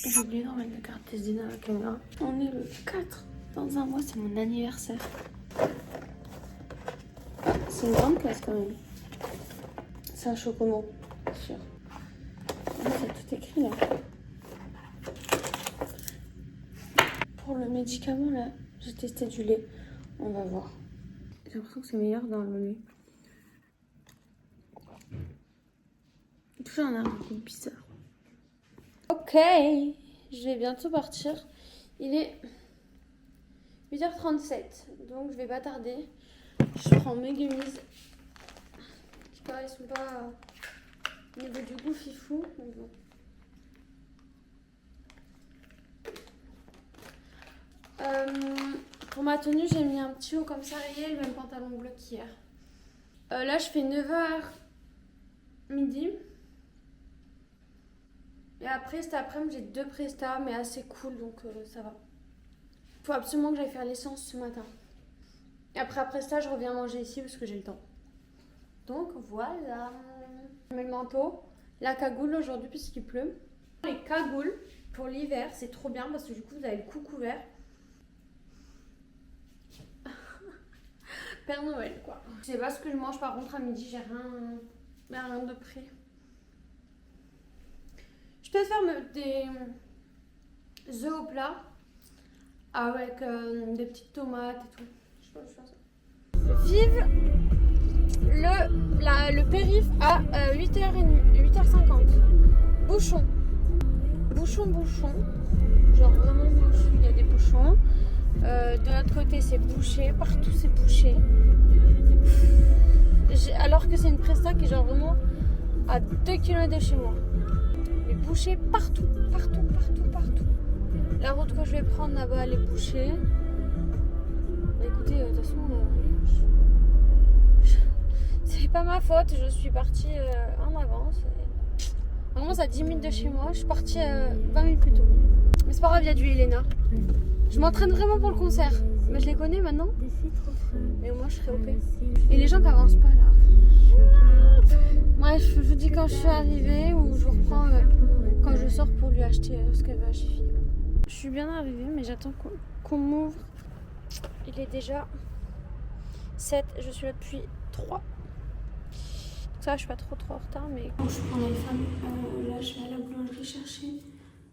J'ai oublié d'enlever la carte SD dans la caméra. On est le 4. Dans un mois, c'est mon anniversaire. Ah, c'est une grande place quand même. C'est un chocomo, bien sûr. Ah, c'est tout écrit là. Pour le médicament là, j'ai testé du lait. On va voir. J'ai l'impression que c'est meilleur dans le lait. Toujours un goût bizarre. Ok, je vais bientôt partir. Il est 8h37, donc je vais pas tarder. Je prends mes gummies. Je sais pas, ils sont pas au niveau du goût fifou, mais bon. Pour ma tenue, j'ai mis un petit haut comme ça et le même pantalon bleu qu'hier. Là, je fais 9h midi. Et après, cet après-midi, j'ai 2 prestats, mais assez cool, donc ça va. Faut absolument que j'aille faire l'essence ce matin. Et après ça, je reviens manger ici parce que j'ai le temps. Donc voilà. Je mets le manteau, la cagoule aujourd'hui puisqu'il pleut. Les cagoules pour l'hiver, c'est trop bien parce que du coup, vous avez le cou couvert. Père Noël, quoi. Je sais pas ce que je mange par contre à midi, j'ai rien de près. Je peux faire des œufs au plat avec des petites tomates et tout. Je sais pas, je fais ça. Vive le périph' à 8h50. Bouchon. Bouchon. Genre vraiment bouchon, il y a des bouchons. De l'autre côté c'est bouché, partout c'est bouché. Alors que c'est une presta qui est genre vraiment à 2 km de chez moi. Mais bouché partout. La route que je vais prendre là-bas elle est bouchée. Écoutez, de toute façon, c'est pas ma faute, je suis partie en avance. Vraiment, c'est à 10 minutes de chez moi, je suis partie 20 minutes plus tôt. Mais c'est pas grave, il y a du Elena. Je m'entraîne vraiment pour le concert. Mais je les connais maintenant. Mais au moins, je serai OP. Et les gens qui avancent pas là. Bref, je vous dis quand je suis arrivée ou je vous reprends quand je sors pour lui acheter ce qu'elle veut à Jiffy. Je suis bien arrivée, mais j'attends qu'on m'ouvre. Il est déjà 7, je suis là depuis 3. Donc ça, je suis pas trop en retard, mais quand je prends les femmes, là je vais à la boulangerie chercher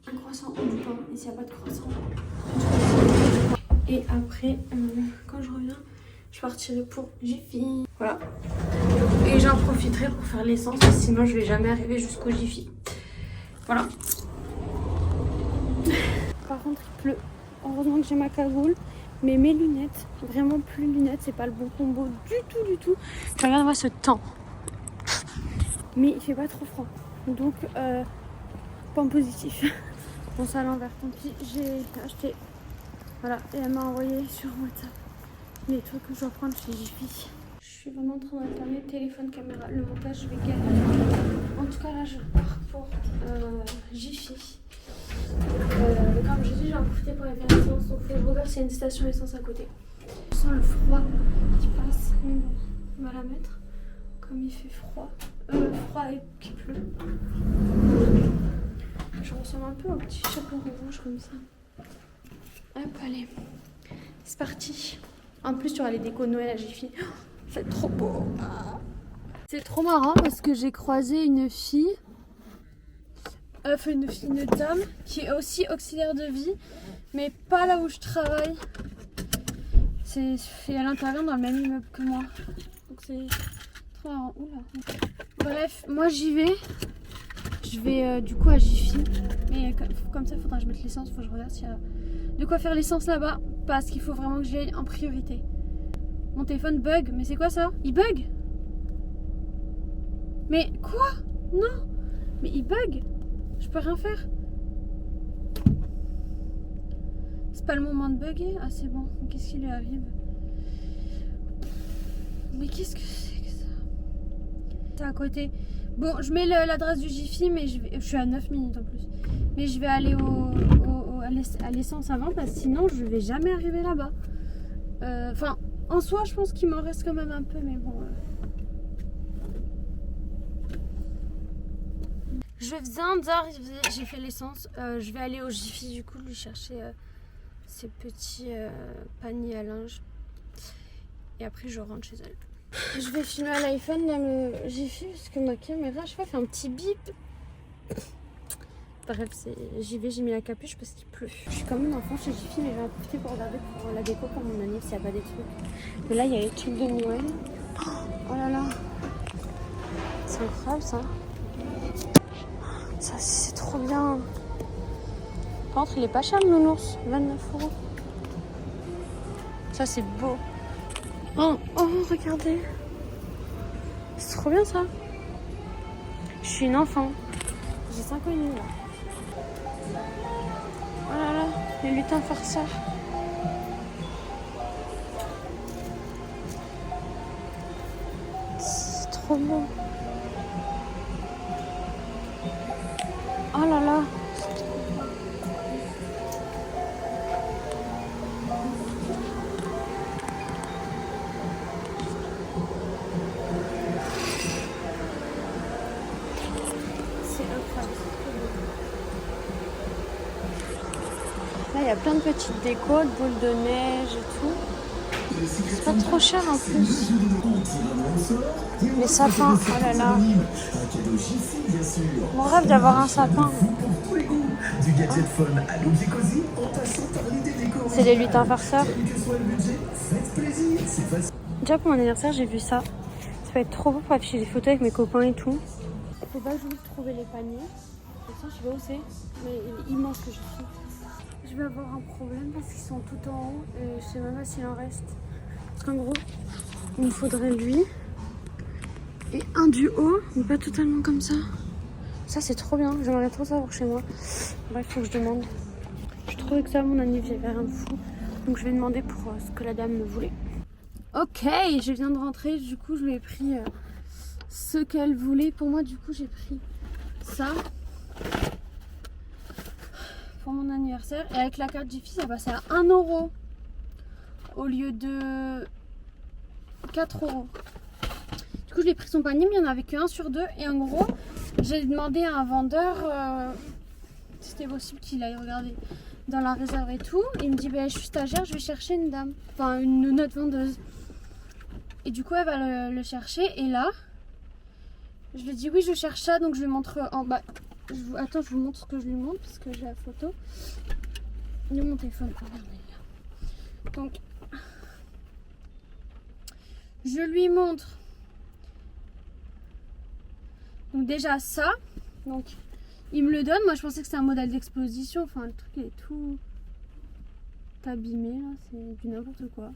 un croissant ou du pain. Et s'il n'y a pas de croissant, et après, quand je reviens, je partirai pour Jiffy. Voilà. Et j'en profiterai pour faire l'essence, sinon je vais jamais arriver jusqu'au Jiffy. Voilà. Par contre, il pleut. Heureusement que j'ai ma cagoule. Mais mes lunettes, vraiment plus lunettes, c'est pas le bon combo du tout. Regarde-moi ce temps. Mais il fait pas trop froid. Donc, point positif. Bon, c'est à l'envers. Tant pis, j'ai acheté. Voilà, et elle m'a envoyé sur WhatsApp les trucs que je dois prendre chez Jiffy. Je suis vraiment en train d'interner téléphone, caméra. Le montage, je vais galérer. En tout cas, là, je pars pour Jiffy. Comme je dis, j'en profité pour aller faire l'essence, donc faut que je regarde s'il y a une station essence à côté. Je sens le froid qui passe, mais bon, on va la mettre comme il fait froid. Froid et qu'il pleut. Je ressemble un peu au petit chapeau rouge comme ça. Hop, allez, c'est parti. En plus, tu auras les décos de Noël à Jiffy. Oh, c'est trop beau. Ah. C'est trop marrant parce que j'ai croisé une fille. Une dame qui est aussi auxiliaire de vie, mais pas là où je travaille. Elle intervient dans le même immeuble que moi. Donc c'est trop marrant. Oula. Bref, moi j'y vais. Je vais du coup à Jiffy. Mais comme ça, il faudra que je mette l'essence. Il faut que je regarde s'il y a de quoi faire l'essence là-bas. Parce qu'il faut vraiment que j'y aille en priorité. Mon téléphone bug. Mais c'est quoi ça? Il bug? Mais quoi? Non. Mais il bug? Je peux rien faire. C'est pas le moment de bugger. Ah c'est bon. Qu'est-ce qui lui arrive? Mais qu'est-ce que c'est que ça? C'est à côté. Bon, je mets l'adresse du Jiffy, mais je suis à 9 minutes en plus. Mais je vais aller à l'essence avant parce que sinon je vais jamais arriver là-bas. Enfin, en soi, je pense qu'il m'en reste quand même un peu, mais bon. Je je viens d'arriver, j'ai fait l'essence. Je vais aller au Jiffy du coup lui chercher ces petits paniers à linge. Et après je rentre chez elle. Je vais filmer à l'iPhone dans le Jiffy parce que ma caméra, je sais pas, fait un petit bip. Bref, j'y vais, j'ai mis la capuche parce qu'il pleut. Je suis comme une enfant chez Jiffy, mais je vais en profiter pour regarder pour la déco pour mon anniversaire s'il n'y a pas des trucs. Mais là, il y a les trucs de Noël. Oh là là, c'est incroyable ça. Ça, c'est trop bien. Par contre, il est pas cher le nounours, 29€. Ça, c'est beau. Oh, regardez. C'est trop bien ça. Je suis une enfant. J'ai 5 ans et demi là. Oh là là, les lutins farceurs. C'est trop beau. Oh là là. C'est incroyable. Là, il y a plein de petites décos, de boules de neige et tout. C'est pas trop cher en plus. Les sapins, oh là là. Mon rêve d'avoir un sapin. C'est les lutins farceurs. Déjà pour mon anniversaire, j'ai vu ça. Ça va être trop beau pour afficher des photos avec mes copains et tout. Faut pas que je voulais trouver les paniers. De toute façon, je sais pas où c'est, mais il est immense que je suis. Je vais avoir un problème parce qu'ils sont tout en haut et je sais même pas s'il en reste. Parce qu'en gros, il me faudrait lui et un du haut, mais pas totalement comme ça. Ça, c'est trop bien. J'aimerais trop savoir chez moi. Bref, faut que je demande. Je trouvais que ça, mon anniversaire, j'avais rien de fou. Donc, je vais demander pour ce que la dame me voulait. Ok, je viens de rentrer. Du coup, je lui ai pris ce qu'elle voulait. Pour moi, du coup, j'ai pris ça pour mon anniversaire. Et avec la carte Jiffy, ça passait à 1€ au lieu de 4€. Du coup, je lui ai pris son panier, mais il n'y en avait qu'un sur deux. Et en gros, j'ai demandé à un vendeur si c'était possible qu'il aille regarder dans la réserve et tout. Il me dit, je suis stagiaire, je vais chercher une dame. Enfin, une autre vendeuse. Et du coup, elle va le chercher. Et là, je lui ai dit, oui, je cherche ça. Donc, je lui montre en bas. Attends, je vous montre ce que je lui montre parce que j'ai la photo. Il est mon téléphone. Regardez là. Donc, je lui montre. Donc déjà ça, donc il me le donne. Moi je pensais que c'était un modèle d'exposition. Enfin le truc il est tout abîmé là, c'est du n'importe quoi.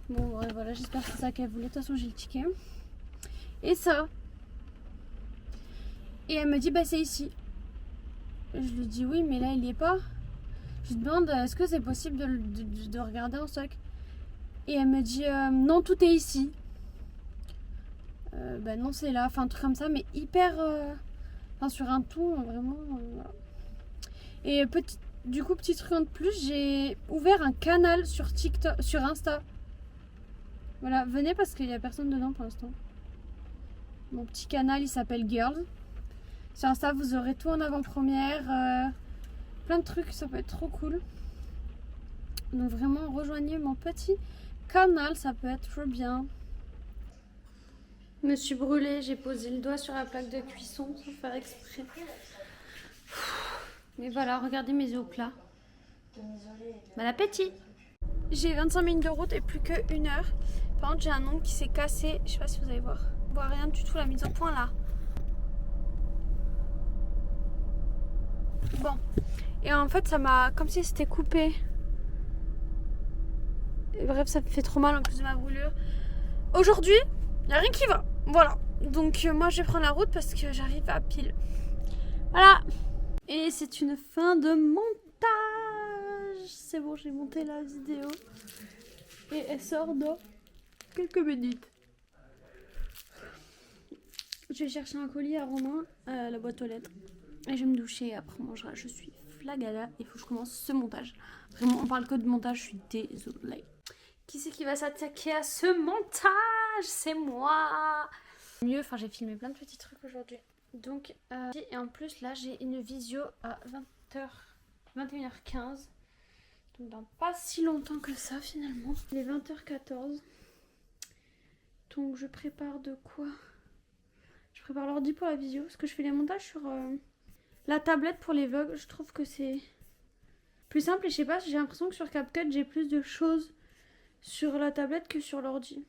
Bon ouais, voilà, j'espère que c'est ça qu'elle voulait. De toute façon j'ai le ticket. Et ça. Et elle me dit c'est ici. Je lui dis oui mais là il y est pas. Je lui demande est-ce que c'est possible de regarder en stock. Et elle me dit non tout est ici. Non c'est là, enfin un truc comme ça mais hyper sur un ton vraiment voilà. Et du coup petit truc en plus, j'ai ouvert un canal sur TikTok, sur Insta. Voilà, venez parce qu'il n'y a personne dedans pour l'instant. Mon petit canal il s'appelle Girls. Sur Insta vous aurez tout en avant-première, plein de trucs, ça peut être trop cool. Donc vraiment rejoignez mon petit canal, ça peut être trop bien. Je me suis brûlée, j'ai posé le doigt sur la plaque de cuisson sans faire exprès. Mais voilà, regardez mes yeux au plat. Bon appétit. J'ai 25 minutes de route et plus que 1 heure. Par contre, j'ai un ongle qui s'est cassé. Je sais pas si vous allez voir. On voit rien du tout, la mise au point là. Bon. Et en fait, ça m'a... comme si c'était coupé. Et bref, ça me fait trop mal en plus de ma brûlure. Aujourd'hui, il n'y a rien qui va. Voilà. Donc moi, je vais prendre la route parce que j'arrive à pile. Voilà. Et c'est une fin de montage. C'est bon, j'ai monté la vidéo. Et elle sort dans quelques minutes. Je vais chercher un colis à Romain, à la boîte aux lettres. Et je vais me doucher et après on mangera. Je suis flagada. Il faut que je commence ce montage. Vraiment, on parle que de montage, je suis désolée. Qui c'est qui va s'attaquer à ce montage? C'est moi. Mieux, enfin j'ai filmé plein de petits trucs aujourd'hui. Donc, et en plus là j'ai une visio à 20h, 21h15. Donc dans pas si longtemps que ça finalement. Il est 20h14. Donc je prépare de quoi? Je prépare l'ordi pour la visio. Parce que je fais les montages sur la tablette pour les vlogs. Je trouve que c'est plus simple. Et je sais pas, j'ai l'impression que sur CapCut j'ai plus de choses sur la tablette que sur l'ordi.